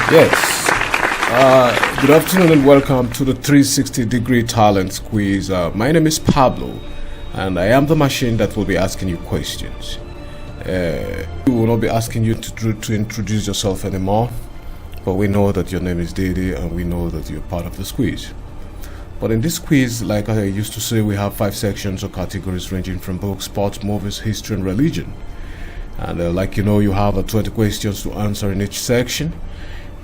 Yes. Good afternoon and welcome to the 360-degree talent quiz. My name is Pablo, and I am the machine that will be asking you questions. We will not be asking you to introduce yourself anymore, but we know that your name is Dede, and we know that you're part of this quiz. But in this quiz, like I used to say, we have 5 sections or categories ranging from books, sports, movies, history, and religion. And you have 20 questions to answer in each section.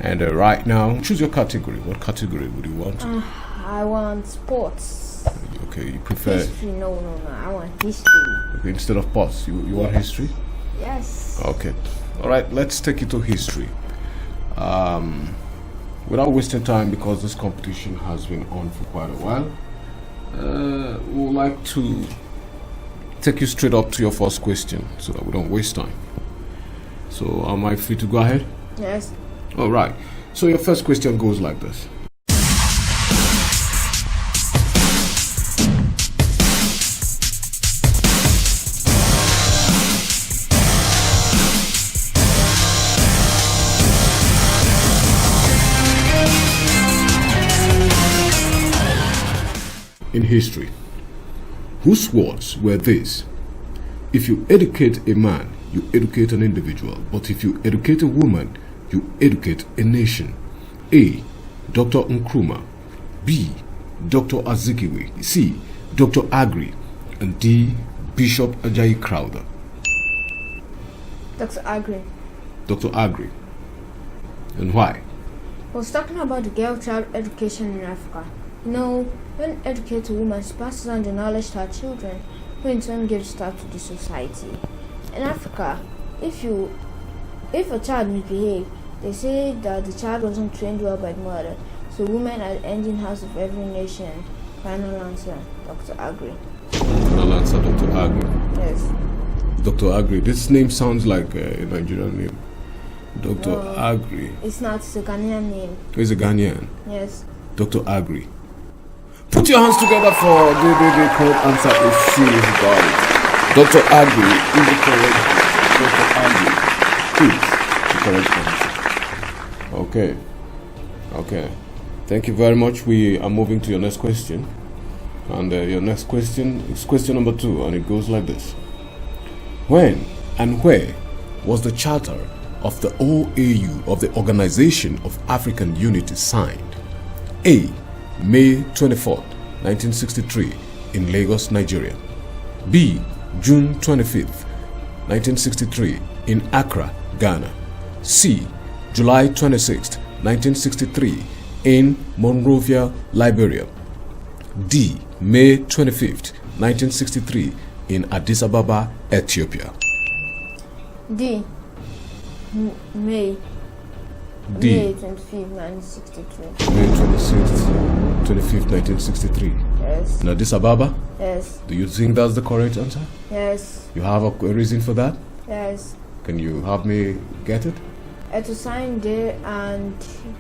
And right now, choose your category. What category would you want? I want sports. Okay, you prefer... History? No. I want history. Okay, instead of sports, you want history? Yes. Okay. All right, let's take it to history. Without wasting time, because this competition has been on for quite a while, we would like to take you straight up to your first question so that we don't waste time. So, am I free to go ahead? Yes. All right. So your first question goes like this. In history, whose words were these? If you educate a man, you educate an individual, but if you educate a woman, you educate a nation. A. Dr. Nkrumah. B. Dr. Azikiwe. C. Dr. Agri. And D. Bishop Ajayi Crowther. Dr. Agri. Dr. Agri. And why? I was talking about the girl-child education in Africa. When educate a woman, she passes on the knowledge to her children, who in turn gives start to the society. In Africa, if a child misbehaves, they say that the child wasn't trained well by the mother, so women are the engine house of every nation. Final answer, Dr. Agri. Final answer, Dr. Agri. Yes. Dr. Agri. This name sounds like a Nigerian name. Dr. Agri. It's not, it's a Ghanaian name. He's a Ghanaian? Yes. Dr. Agri. Put your hands together for the correct answer is C. Got it. Dr. Agri is the correct answer. Dr. Agri is the correct answer. Okay. Thank you very much. We are moving to your next question. And your next question is question number 2, and it goes like this. When and where was the charter of the OAU, of the Organization of African Unity, signed? A. May 24th, 1963 in Lagos, Nigeria. B. June 25th, 1963 in Accra, Ghana. C. July 26th, 1963 in Monrovia, Liberia. D. May 25th, 1963 in Addis Ababa, Ethiopia. D. May. D. May 25th, 1963. May 25th, 1963. Yes. In Addis Ababa? Yes. Do you think that's the correct answer? Yes. You have a reason for that? Yes. Can you help me get it? It was signed there,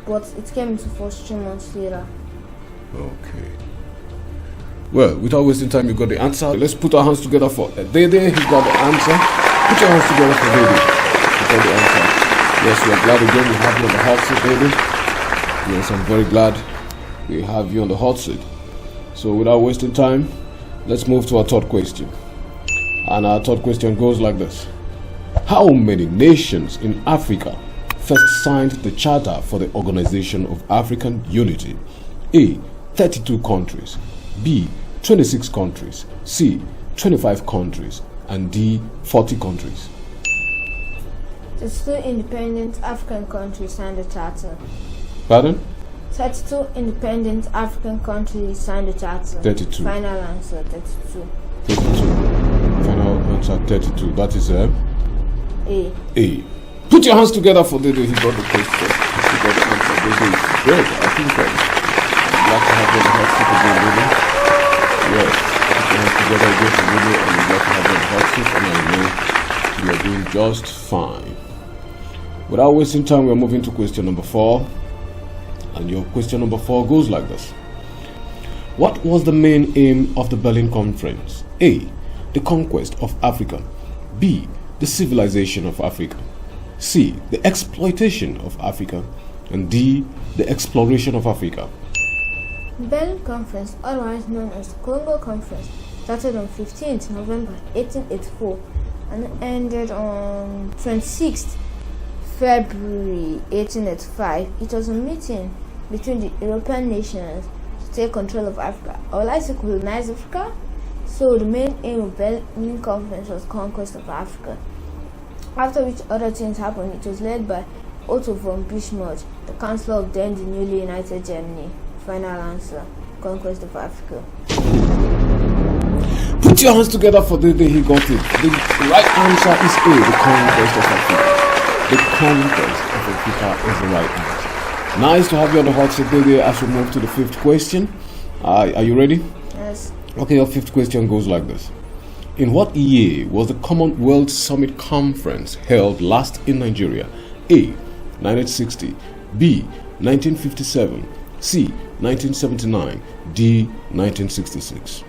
but it came into force 3 months later. Okay. Well, without wasting time, you got the answer. Let's put our hands together for Dede. He got the answer. Put your hands together for Dede. He got the answer. Yes, we are glad again we have you on the hot seat, Dede. Yes, I'm very glad we have you on the hot seat. So without wasting time, let's move to our third question. And our third question goes like this. How many nations in Africa first signed the Charter for the Organization of African Unity? A. 32 countries. B. 26 countries. C. 25 countries. And D. 40 countries. 32 independent African countries signed the charter. Pardon? 32 independent African countries signed the charter. 32. Final answer, 32. 32. Final answer, 32. That is A. A. Put your hands together for Dede. He got the question. He got the answer. Dede is great. I think I'd like to have you on the hot seat again, Dede. Yes. Put your hands together again for Dede, and we'd like to have you on the hot seat, and I know you are doing just fine. Without wasting time, we are moving to question number 4. And your question number 4 goes like this. What was the main aim of the Berlin Conference? A. The conquest of Africa. B. The civilization of Africa. C. The exploitation of Africa. and D. the exploration of Africa? Berlin Conference, otherwise known as the Congo Conference, started on 15th November 1884 and ended on 26th February 1885. It was a meeting between the European nations to take control of Africa, or like to colonize Africa. So the main aim of Berlin Conference was conquest of Africa. After which other things happened, it was led by Otto von Bismarck, the Chancellor of then the newly united Germany. Final answer, conquest of Africa. Put your hands together for the day he got it. The right answer is A, the conquest of Africa. The conquest of Africa is the right answer. Nice to have you on the hot seat, Dede, as we move to the fifth question. Are you ready? Yes. Okay, your fifth question goes like this. In what year was the Commonwealth Summit Conference held last in Nigeria? A. 1960, B. 1957, C. 1979, D. 1966.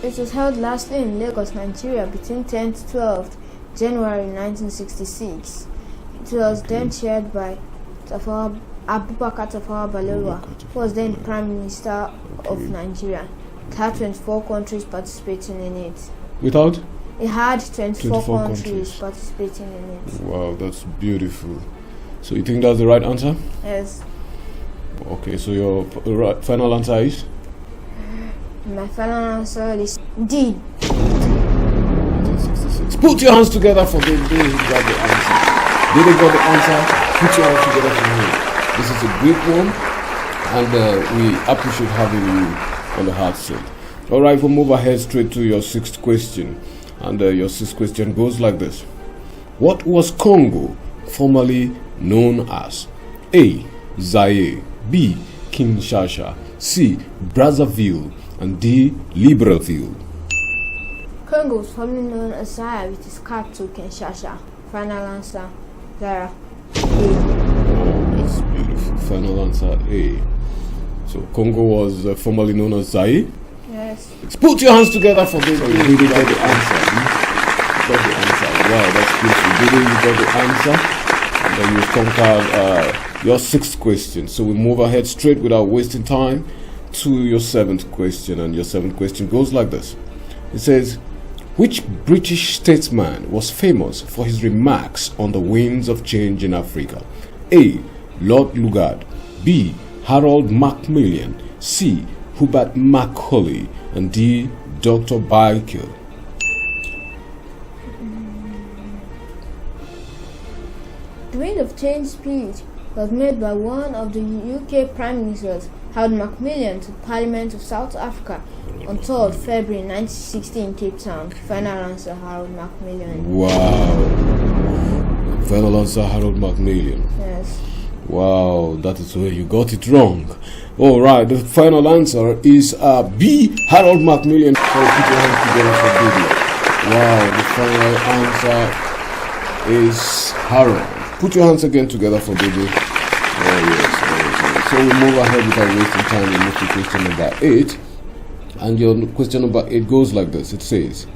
It was held lastly in Lagos, Nigeria between 10th to 12th January 1966. It was then chaired by Abubakar Tafawa Balewa, who was then Prime Minister of Nigeria. It had 24 countries participating in it. Without? It had 24 countries countries participating in it. Wow, that's beautiful. So you think that's the right answer? Yes. Okay, so your final answer is? My final answer is D. 1966. Put your hands together for Dede. He got the answer. Dede got the answer. Put your hands together for me. This is a great one, and we appreciate having you on the hard seat. All right, we'll move ahead straight to your sixth question. And your sixth question goes like this. What was Congo formerly known as? A. Zaire, B. Kinshasa, C. Brazzaville, and D. Libreville. Congo was formerly known as Zaire with its capital Kinshasa. Final answer, Zaire. Oh, that's beautiful. Final answer A. So Congo was formerly known as Zaire. Yes. Put your hands together for this. So you really got the answer. You got the answer. Wow, that's beautiful. Dede, you got the answer. And then you've conquered your sixth question. So we move ahead straight without wasting time to your seventh question. And your seventh question goes like this. It says, which British statesman was famous for his remarks on the winds of change in Africa? A. Lord Lugard, B. Harold Macmillan, C. Hubert Macaulay, and D. Dr. Baker. The Wind of Change speech was made by one of the UK Prime Ministers, Harold Macmillan, to the Parliament of South Africa on 3rd February 1960 in Cape Town. Final answer, Harold Macmillan. Wow. Final answer, Harold Macmillan. Yes. Wow, that is where you got it wrong. Alright, the final answer is B. Harold Macmillan. So put your hands together for Dede. Wow, the final answer is Harold. Put your hands again together for Dede. Oh yes. So we move ahead without wasting time and move to question number 8. And your question number 8 goes like this. It says,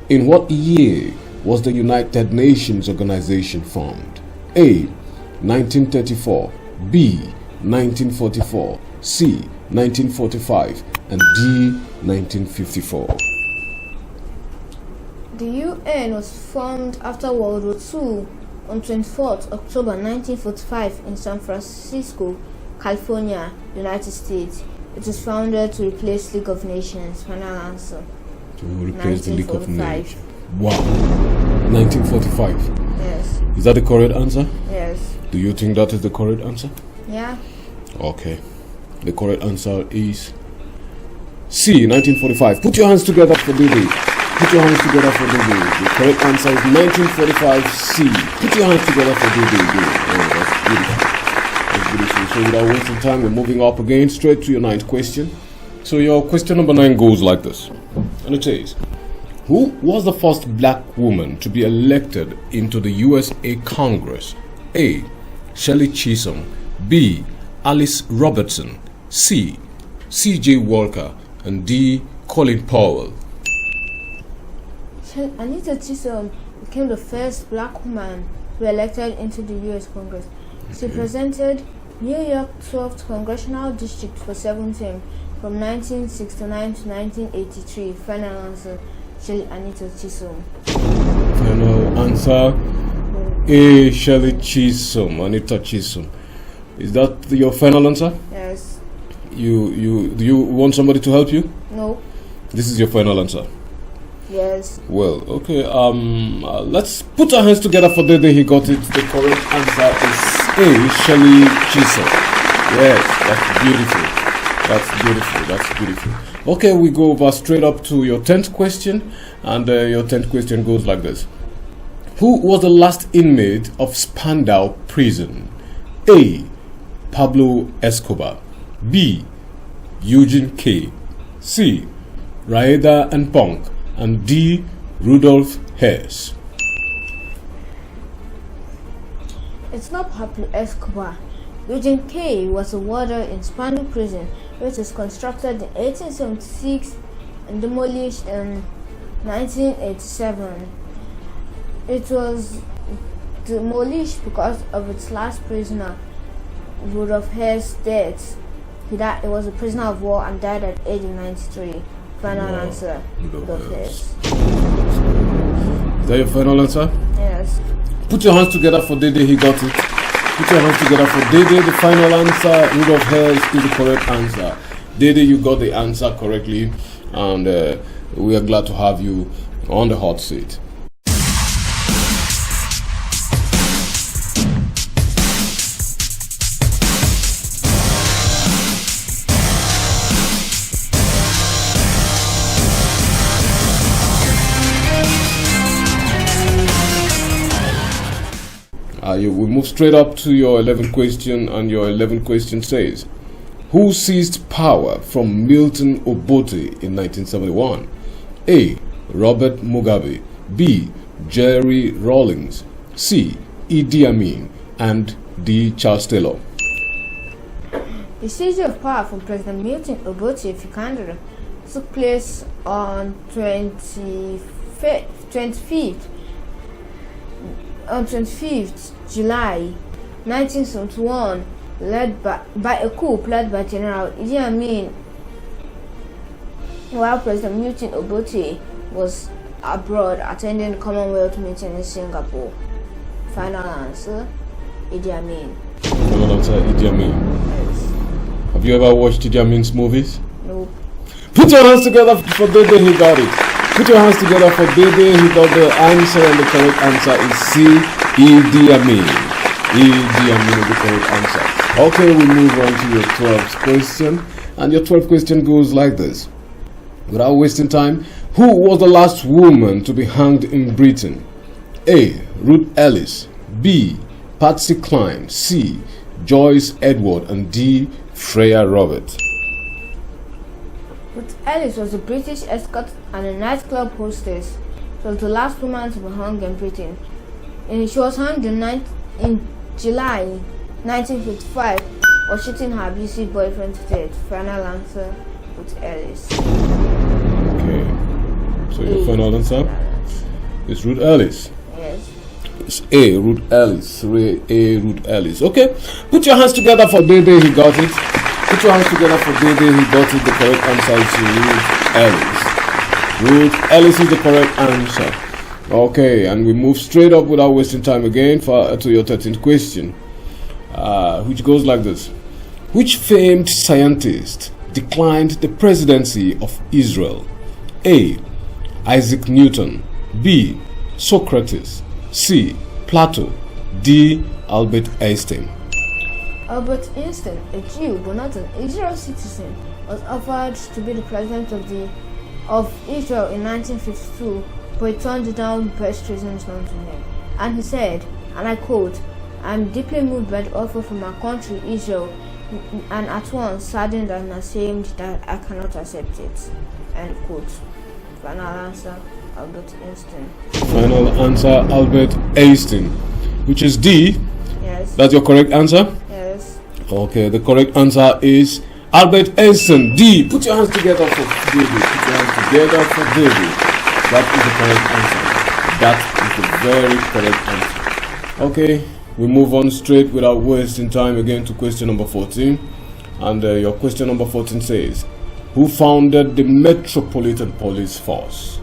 in what year was the United Nations organization formed? A. 1934, B. 1944, C. 1945, and D. 1954. The UN was formed after World War II on 24th October 1945 in San Francisco, California, United States. It was founded to replace League of Nations. Final answer. To replace the League of 1945. Nations. Wow. 1945. Yes. Is that the correct answer? Yes. Do you think that is the correct answer? Yeah. Okay. The correct answer is C. 1945. Put your hands together for Dede. Put your hands together for Dede. The correct answer is 1945 C. Put your hands together for Dede. Oh, that's beautiful. That's beautiful. So without wasting time, we're moving up again straight to your ninth question. So your question number 9 goes like this. And it says, who was the first black woman to be elected into the USA Congress? A. Shirley Chisholm, B. Alice Robertson, C. C.J. Walker, and D. Colin Powell. Anita Chisholm became the first black woman to be elected into the U.S. Congress. She represented New York 12th Congressional District for 7 terms from 1969 to 1983. Final answer, Shirley Anita Chisholm. Final answer, A. Shirley Chisholm, Anita Chisholm. Is that your final answer? Yes. Do you want somebody to help you? No. This is your final answer. Yes. Well, okay. Let's put our hands together for the day he got it. The correct answer is A. Shirley Chisholm. Yes, that's beautiful. That's beautiful. That's beautiful. Okay, we go over straight up to your 10th question, and your 10th question goes like this: Who was the last inmate of Spandau Prison? A. Pablo Escobar. B. Eugene K. C. Raeda and Punk. And D. Rudolf Hess. It's not Pablo Escobar. Eugene K. was a warder in Spandau Prison, which was constructed in 1876 and demolished in 1987. It was demolished because of its last prisoner, Rudolf Hess' death. He was a prisoner of war and died at age of 93. Final answer, Rudolf Hess. Is that your final answer? Yes. Put your hands together for Dede, he got it. Put your hands together for Dede, the final answer. Rudolf Hess is the correct answer. Dede, you got the answer correctly, and we are glad to have you on the hot seat. We move straight up to your 11th question, and your 11th question says, Who seized power from Milton Obote in 1971? A. Robert Mugabe. B. Jerry Rawlings. C. Idi Amin. And D. Charles Taylor. The seizure of power from President Milton Obote of Uganda took place on 25th July 1971, led by a coup led by General Idi Amin, while President Milton Obote was abroad attending the Commonwealth meeting in Singapore. Final answer, Idi Amin. Final answer, Idi Amin. Yes. Have you ever watched Idi Amin's movies? Nope. Put your hands together for Dede, he got it. Put your hands together for Dede, he got the answer, and the correct answer is C. Idi Amin. Idi Amin is the correct answer. Okay, we move on to your 12th question, and your 12th question goes like this. Without wasting time, who was the last woman to be hanged in Britain? A. Ruth Ellis. B. Patsy Cline. C. Joyce Edward. And D. Freya Robert. Ruth Ellis was a British escort and a nightclub hostess. She was the last woman to be hung in Britain. And she was hanged in July 1955 for shooting her abusive boyfriend to death. Final answer, Ruth Ellis. Okay. So your final answer is Ruth Ellis. Yes. It's A. Ruth Ellis. A. Ruth Ellis. Okay. Put your hands together for Dede, he got it. Put your hands together for Dede, he got it. The correct answer is Ruth Ellis. Ruth Ellis is the correct answer. Okay, and we move straight up without wasting time again to your 13th question, which goes like this. Which famed scientist declined the presidency of Israel? A. Isaac Newton. B. Socrates. C. Plato. D. Albert Einstein. Albert Einstein, a Jew but not an Israeli citizen, was offered to be the president of Israel in 1952, but he turned down the best reasons known to him. And he said, and I quote, "I am deeply moved by the offer from my country, Israel, and at once saddened and ashamed that I cannot accept it." End quote. Final answer, Albert Einstein. Final answer, Albert Einstein, which is D. Yes. That's your correct answer? Yes. Okay, the correct answer is Albert Einstein. D. Put your hands together for Dede. Put your hands together for Dede. That is the correct answer. That is the very correct answer. Okay, we move on straight without wasting time again to question number 14. And your question number 14 says, who founded the Metropolitan Police Force?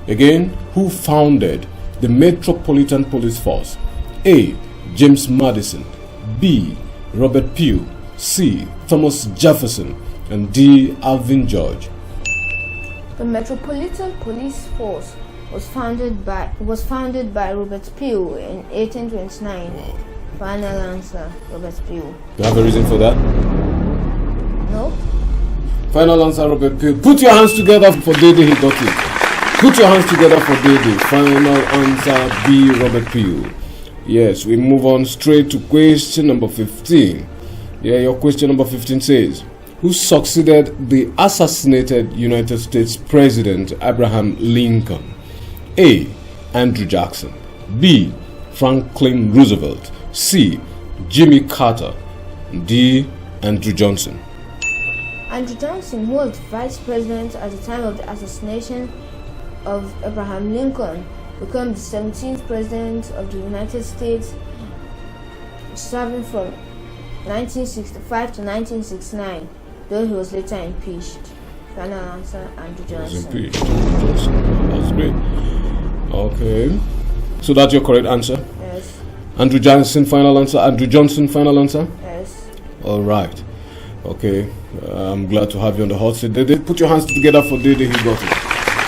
Again, who founded the Metropolitan Police Force? A. James Madison, B. Robert Peel, C. Thomas Jefferson, and D. Alvin George. The Metropolitan Police Force was founded by Robert Peel in 1829. Wow. Final answer, Robert Peel. Do you have a reason for that? No? Final answer, Robert Peel. Put your hands together for Dede, he got it. Put your hands together for Dede. Final answer, B. Robert Peel. Yes, we move on straight to question number 15. Yeah, your question number 15 says, who succeeded the assassinated United States President Abraham Lincoln? A. Andrew Jackson, B. Franklin Roosevelt, C. Jimmy Carter, D. Andrew Johnson. Andrew Johnson, who was vice president at the time of the assassination of Abraham Lincoln, became the 17th president of the United States, serving from 1965 to 1969, though he was later impeached. Final answer, Andrew Johnson. He was impeached. That's great. Okay. So that's your correct answer? Yes. Andrew Johnson, final answer. Andrew Johnson, final answer? Yes. All right. Okay. I'm glad to have you on the hot seat. Dede, put your hands together for Dede, he got it.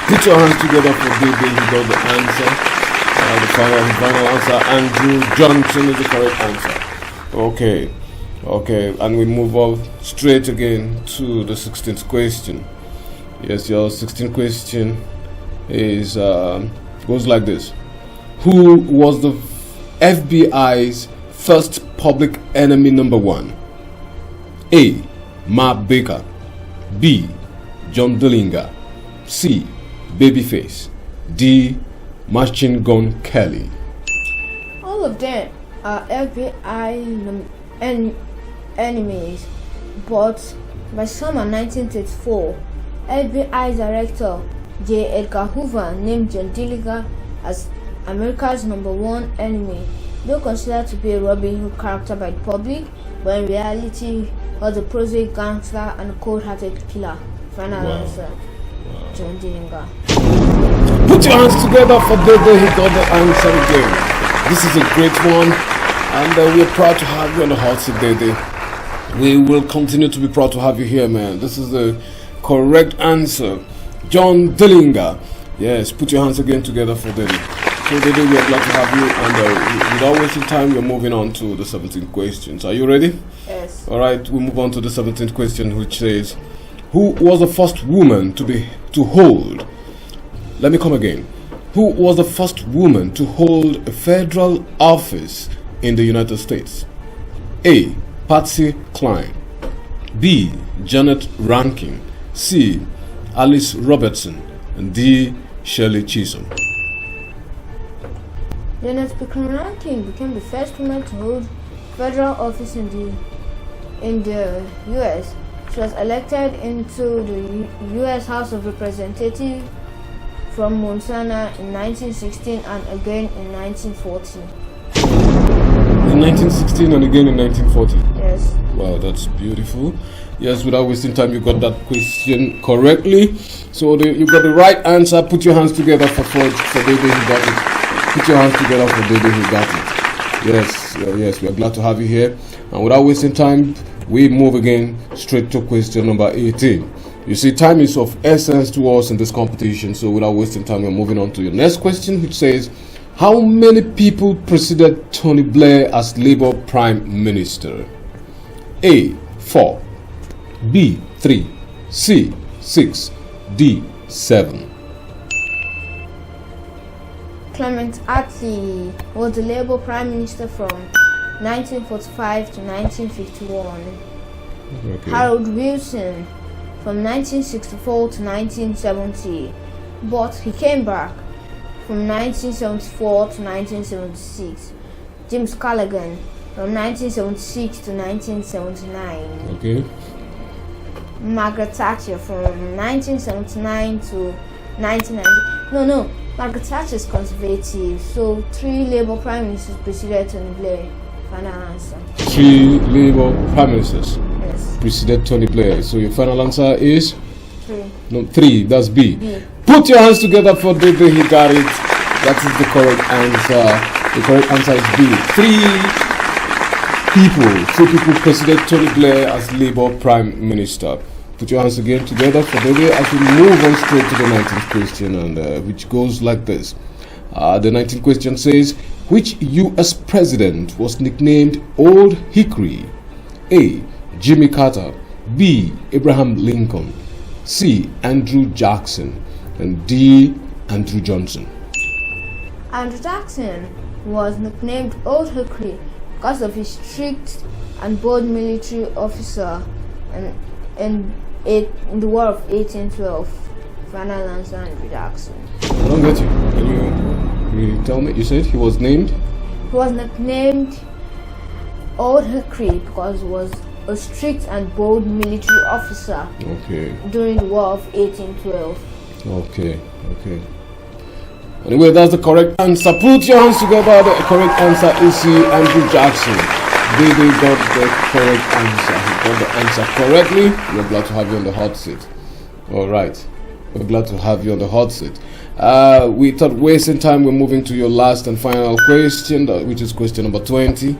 Put your hands together for Dede, he got the answer. The final answer, Andrew Johnson, is the correct answer. Okay. Okay, and we move on straight again to the 16th question. Yes, your 16th question is goes like this. Who was the FBI's first public enemy number 1? A. Mark Baker, B. John Dillinger, C. Babyface, D. Machine Gun Kelly. All of them are FBI enemies, but by summer 1934, FBI Director J. Edgar Hoover named John Dillinger as America's #1 enemy, though considered to be a Robin Hood character by the public, but in reality was a prosaic gangster and a cold-hearted killer. Final answer, John Dillinger. Put your hands together for Dede, he got the answer again. This is a great one, and we're proud to have you on the hot seat, Dede. We will continue to be proud to have you here, man. This is the correct answer, John Dillinger. Yes, put your hands again together for Dede. So Dede, we are glad to have you, and without wasting time, we're moving on to the 17th questions. Are you ready? Yes. All right, we move on to the 17th question, which says, who was the first woman to hold? Let me come again. Who was the first woman to hold a federal office in the United States? A. Patsy Cline, B. Janet Rankin, C. Alice Robertson, and D. Shirley Chisholm. Janet Rankin became the first woman to hold federal office in the U.S. She was elected into the U.S. House of Representatives from Montana in 1916 and again in 1940. In 1916 and again in 1940? Yes. Wow, that's beautiful. Yes, without wasting time, you got that question correctly. So you got the right answer. Put your hands together for Dede, he got it. Put your hands together for Dede, he got it. Yes, we are glad to have you here. And without wasting time, we move again straight to question number 18. You see, time is of essence to us in this competition. So without wasting time, we're moving on to your next question, which says, how many people preceded Tony Blair as Labour Prime Minister? A. 4, B. 3, C. 6, D. 7. Clement Attlee was the Labour Prime Minister from 1945 to 1951. Okay. Harold Wilson from 1964 to 1970, but he came back from 1974 to 1976. James Callaghan from 1976 to 1979. Okay. Margaret Thatcher from 1979 to 1990. Margaret Thatcher is conservative, so 3 Labour Prime Ministers preceded Tony Blair. Final answer. 3 Labour Prime Ministers Yes. preceded Tony Blair. So your final answer is? 3. No, 3. That's B. B. Put your hands together for Dede. He got it. That is the correct answer. The correct answer is B. 3 people preceded Tony Blair as Labour Prime Minister. Put your hands again together for Dede as we move on straight to the 19th question, and which goes like this. The 19th question says, which U.S. president was nicknamed Old Hickory? A. Jimmy Carter, B. Abraham Lincoln, C. Andrew Jackson, and D. Andrew Johnson. Andrew Jackson was nicknamed Old Hickory because of his strict and bold military officer in the War of 1812. Final answer, Andrew Jackson. I don't get you. Can you tell me? You said he was named? He was nicknamed Old Hickory because he was a strict and bold military officer during the War of 1812. Okay. Anyway, that's the correct answer. Put your hands together. The correct answer is C. Andrew Jackson. Dede got the correct answer. He got the answer correctly. We're glad to have you on the hot seat. Alright. We're glad to have you on the hot seat. Without wasting time, we're moving to your last and final question, which is question number 20.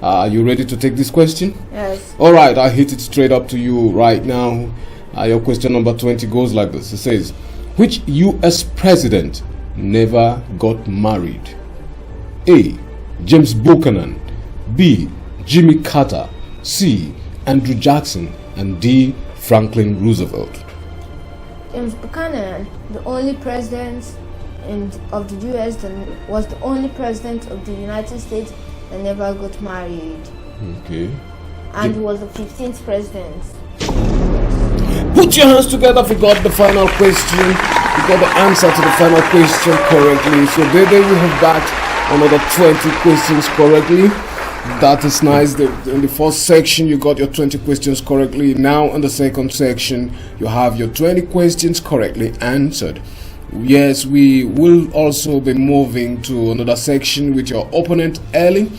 Are you ready to take this question? Yes. Alright, I'll hit it straight up to you right now. Your question number 20 goes like this. It says, which U.S. president never got married? A. James Buchanan, B. Jimmy Carter, C. Andrew Jackson, and D. Franklin Roosevelt. James Buchanan, the only president of the U.S. was the only president of the United States that never got married. Okay. And he was the 15th president. Put your hands together if you got the final question. You got the answer to the final question correctly. So Dede, we have got another 20 questions correctly. That is nice. In the first section, you got your 20 questions correctly. Now, in the second section, you have your 20 questions correctly answered. Yes, we will also be moving to another section with your opponent early.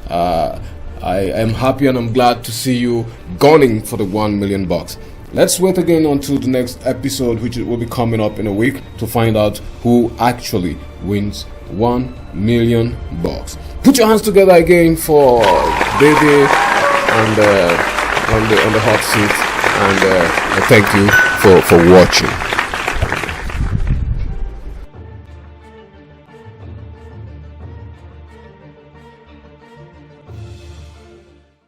I am happy and I'm glad to see you gunning for the 1 million bucks. Let's wait again until the next episode, which will be coming up in a week, to find out who actually wins 1 million bucks. Put your hands together again for Dede and on the hot seat, and thank you for watching.